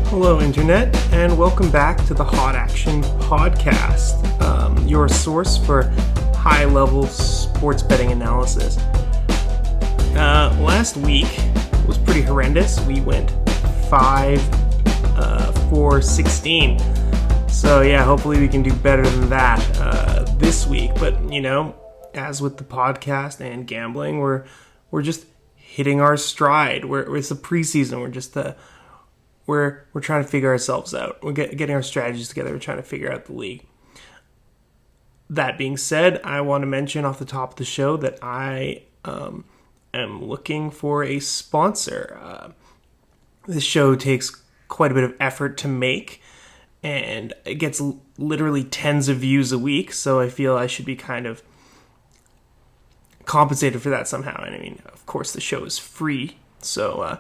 Hello, Internet, and welcome back to the Hot Action Podcast, your source for high-level sports betting analysis. Last week was pretty horrendous. We went 5-4-16. So yeah, hopefully we can do better than that this week. But as with the podcast and gambling, we're just hitting our stride. It's the preseason. We're just we're trying to figure ourselves out. We're getting our strategies together. We're trying to figure out the league. That being said, I want to mention off the top of the show that I am looking for a sponsor. This show takes quite a bit of effort to make, and it gets literally tens of views a week, so I feel I should be kind of compensated for that somehow. And I mean, of course, the show is free, so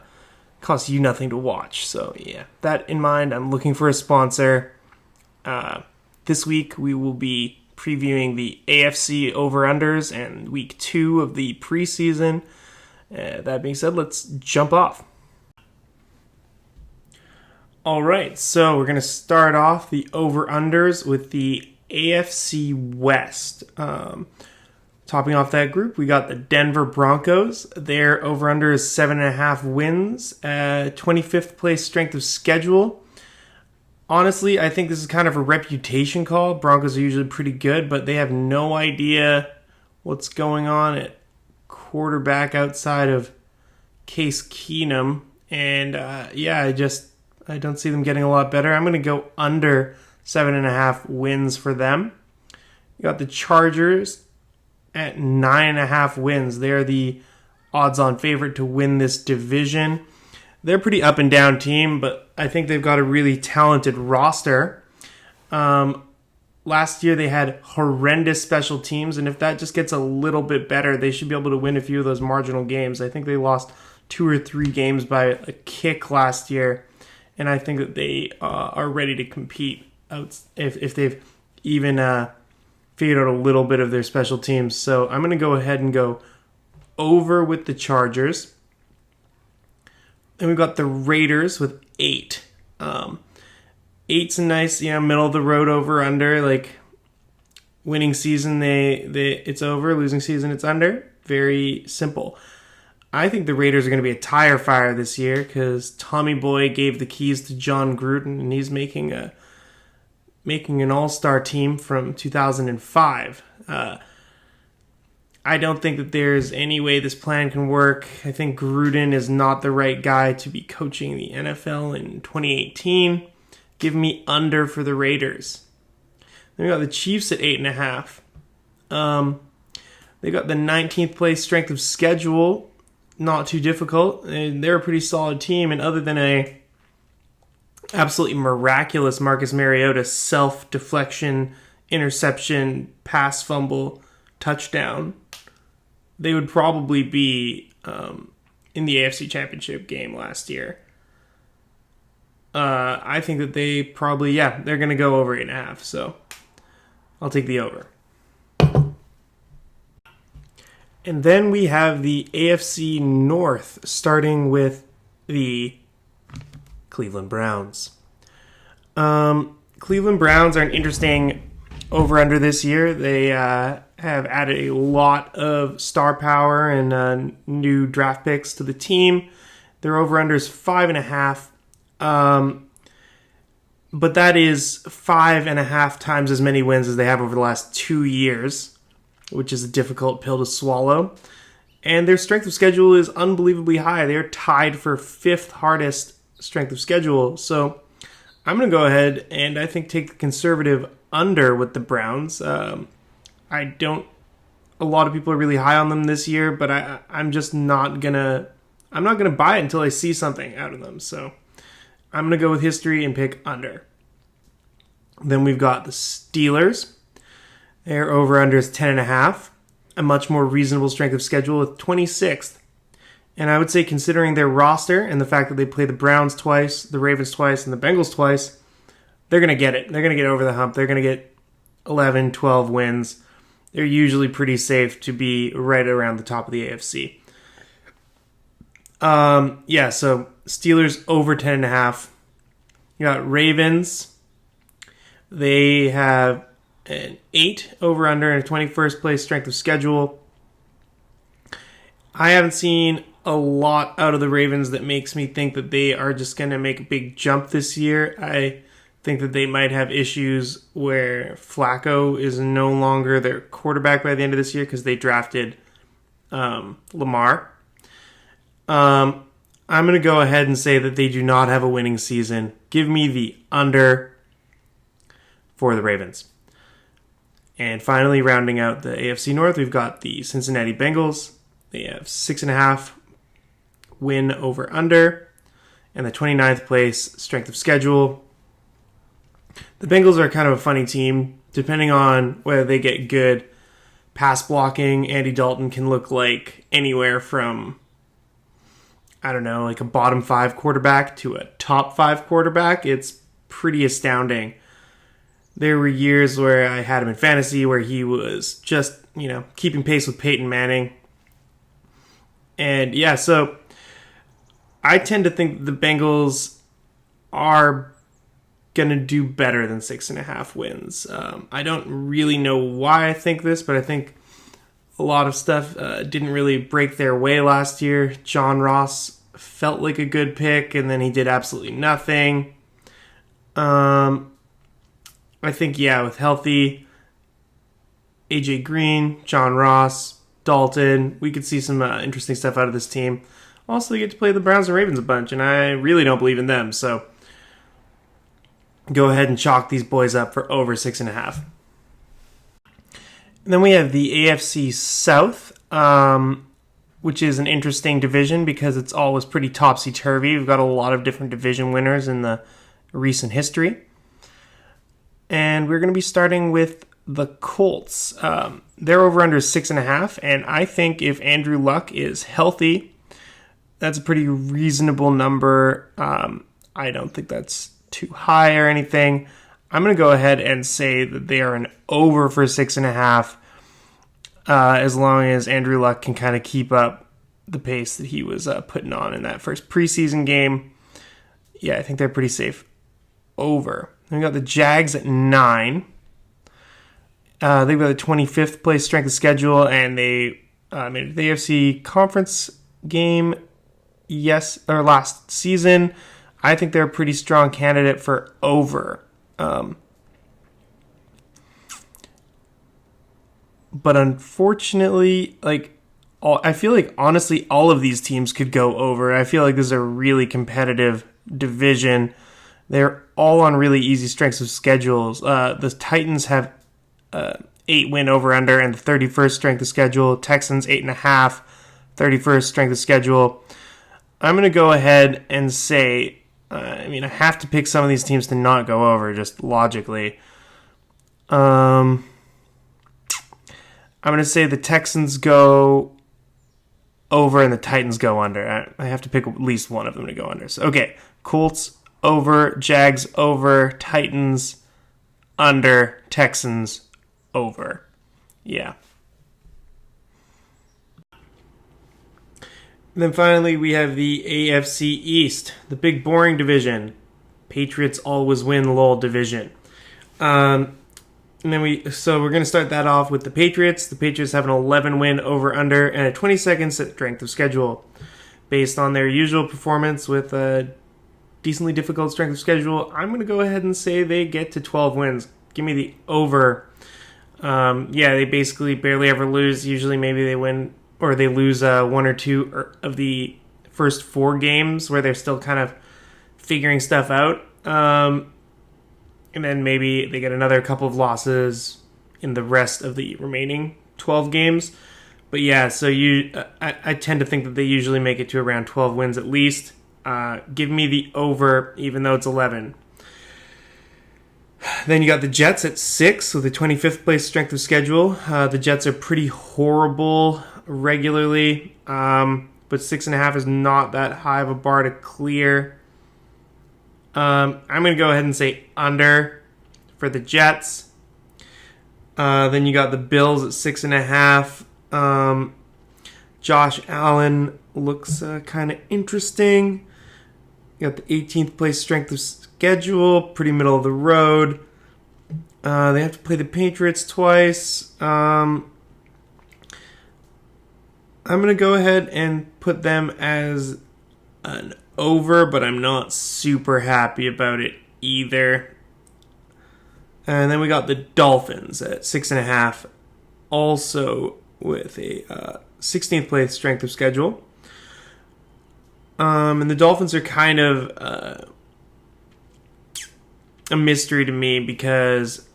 costs you nothing to watch. So yeah, that in mind, I'm looking for a sponsor. This week we will be previewing the AFC over-unders and week 2 of the preseason. That being said, let's jump off. All right, so we're going to start off the over-unders with the AFC West. Topping off that group, we got the Denver Broncos. Their over-under is 7.5 wins, 25th place strength of schedule. Honestly, I think this is kind of a reputation call. Broncos are usually pretty good, but they have no idea what's going on at quarterback outside of Case Keenum. And I don't see them getting a lot better. I'm going to go under 7.5 wins for them. You got the Chargers at 9.5 wins. They're the odds-on favorite to win this division. They're a pretty up-and-down team, but I think they've got a really talented roster. Last year they had horrendous special teams, and if that just gets a little bit better, they should be able to win a few of those marginal games. I think they lost 2 or 3 games by a kick last year, and I think that they are ready to compete if they've even figured out a little bit of their special teams. So I'm going to go ahead and go over with the Chargers. Then we've got the Raiders with 8. 8's a nice, middle of the road over under. Like winning season, it's over. Losing season, it's under. Very simple. I think the Raiders are going to be a tire fire this year because Tommy Boy gave the keys to John Gruden, and he's making an all-star team from 2005. I don't think that there's any way this plan can work. I think Gruden is not the right guy to be coaching the NFL in 2018. Give me under for the Raiders. Then we got the Chiefs at 8.5. They got the 19th place strength of schedule. Not too difficult. And they're a pretty solid team, and other than a absolutely miraculous Marcus Mariota self-deflection, interception, pass fumble, touchdown, they would probably be in the AFC Championship game last year. I think that they probably, they're going to go over 8.5, so I'll take the over. And then we have the AFC North, starting with the Cleveland Browns. Cleveland Browns are an interesting over-under this year. They have added a lot of star power and new draft picks to the team. Their over-under is 5.5. But that is 5.5 times as many wins as they have over the last 2 years, which is a difficult pill to swallow. And their strength of schedule is unbelievably high. They're tied for 5th hardest strength of schedule. So I'm going to go ahead and I think take the conservative under with the Browns. A lot of people are really high on them this year, but I'm just not going to buy it until I see something out of them. So I'm going to go with history and pick under. Then we've got the Steelers. Their over-under is 10.5. A much more reasonable strength of schedule with 26th. And I would say, considering their roster and the fact that they play the Browns twice, the Ravens twice, and the Bengals twice, they're going to get it. They're going to get over the hump. They're going to get 11, 12 wins. They're usually pretty safe to be right around the top of the AFC. So Steelers over 10.5. You got Ravens. They have an 8 over-under and a 21st place strength of schedule. I haven't seen a lot out of the Ravens that makes me think that they are just going to make a big jump this year. I think that they might have issues where Flacco is no longer their quarterback by the end of this year because they drafted Lamar. I'm going to go ahead and say that they do not have a winning season. Give me the under for the Ravens. And finally, rounding out the AFC North, we've got the Cincinnati Bengals. They have 6.5 win over under and the 29th place strength of schedule. The Bengals are kind of a funny team. Depending on whether they get good pass blocking, Andy Dalton can look like anywhere from, I don't know, like a bottom 5 quarterback to a top 5 quarterback. It's pretty astounding. There were years where I had him in fantasy where he was just, keeping pace with Peyton Manning. And yeah, so I tend to think the Bengals are going to do better than 6.5 wins. I don't really know why I think this, but I think a lot of stuff didn't really break their way last year. John Ross felt like a good pick, and then he did absolutely nothing. I think, with healthy AJ Green, John Ross, Dalton, we could see some interesting stuff out of this team. Also, they get to play the Browns and Ravens a bunch, and I really don't believe in them, so go ahead and chalk these boys up for over 6.5. And then we have the AFC South, which is an interesting division because it's always pretty topsy-turvy. We've got a lot of different division winners in the recent history. And we're going to be starting with the Colts. They're over under 6.5, and I think if Andrew Luck is healthy, that's a pretty reasonable number. I don't think that's too high or anything. I'm going to go ahead and say that they are an over for 6.5, as long as Andrew Luck can kind of keep up the pace that he was putting on in that first preseason game. Yeah, I think they're pretty safe. Over. Then we got the Jags at 9. They've got the 25th place strength of schedule, and they made the AFC conference game last season. I think they're a pretty strong candidate for over. But unfortunately, I feel like honestly all of these teams could go over. I feel like this is a really competitive division. They're all on really easy strengths of schedules. The Titans have 8 win over under and the 31st strength of schedule. Texans 8.5, 31st strength of schedule. I'm going to go ahead and say, I have to pick some of these teams to not go over, just logically. I'm going to say the Texans go over and the Titans go under. I have to pick at least one of them to go under. So, okay, Colts over, Jags over, Titans under, Texans over. Yeah. And then finally, we have the AFC East, the big boring division. Patriots always win the little division. And then we're going to start that off with the Patriots. The Patriots have an 11 win over under and a 22nd strength of schedule. Based on their usual performance with a decently difficult strength of schedule, I'm going to go ahead and say they get to 12 wins. Give me the over. They basically barely ever lose. Usually maybe they win or they lose 1 or 2 of the first 4 games where they're still kind of figuring stuff out. And then maybe they get another couple of losses in the rest of the remaining 12 games. But yeah, so I tend to think that they usually make it to around 12 wins at least. Give me the over, even though it's 11. Then you got the Jets at 6 with a 25th place strength of schedule. The Jets are pretty horrible regularly, but 6.5 is not that high of a bar to clear. I'm going to go ahead and say under for the Jets. Then you got the Bills at 6.5. Josh Allen looks kind of interesting. You got the 18th place strength of schedule, pretty middle of the road. They have to play the Patriots twice. I'm going to go ahead and put them as an over, but I'm not super happy about it either. And then we got the Dolphins at 6.5, also with a 16th place strength of schedule. And the Dolphins are kind of a mystery to me because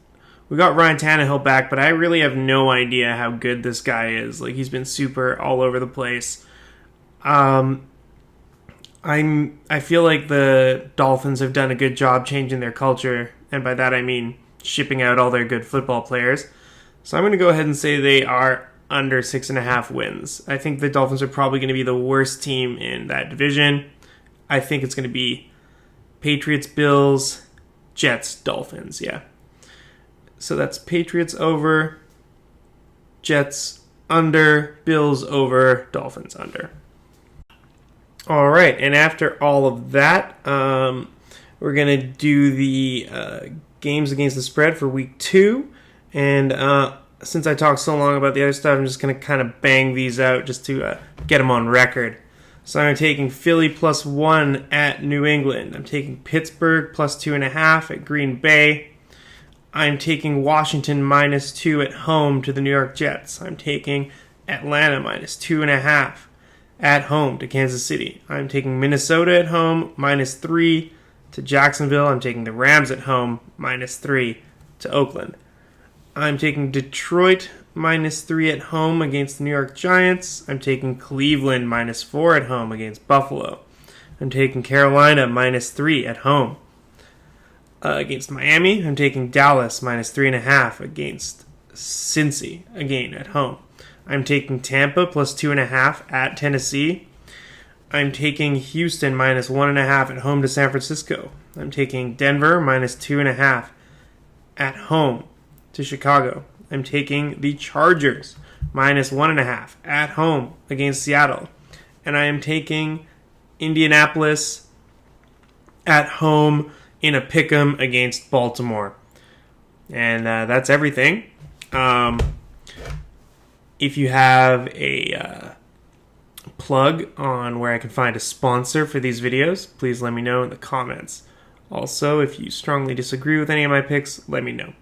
we got Ryan Tannehill back, but I really have no idea how good this guy is. Like, he's been super all over the place. I feel like the Dolphins have done a good job changing their culture, and by that I mean shipping out all their good football players. So I'm going to go ahead and say they are under 6.5 wins. I think the Dolphins are probably going to be the worst team in that division. I think it's going to be Patriots, Bills, Jets, Dolphins, yeah. So that's Patriots over, Jets under, Bills over, Dolphins under. All right, and after all of that, we're going to do the games against the spread for week 2. And since I talked so long about the other stuff, I'm just going to kind of bang these out just to get them on record. So I'm taking Philly +1 at New England. I'm taking Pittsburgh +2.5 at Green Bay. I'm taking Washington -2 at home to the New York Jets. I'm taking Atlanta -2.5 at home to Kansas City. I'm taking Minnesota at home -3 to Jacksonville. I'm taking the Rams at home -3 to Oakland. I'm taking Detroit -3 at home against the New York Giants. I'm taking Cleveland -4 at home against Buffalo. I'm taking Carolina -3 at home against Miami. I'm taking Dallas -3.5 against Cincy, again at home. I'm taking Tampa +2.5 at Tennessee. I'm taking Houston -1.5 at home to San Francisco. I'm taking Denver -2.5 at home to Chicago. I'm taking the Chargers -1.5 at home against Seattle. And I am taking Indianapolis at home in a pick'em against Baltimore. And that's everything. If you have a plug on where I can find a sponsor for these videos, please let me know in the comments. Also, if you strongly disagree with any of my picks, let me know.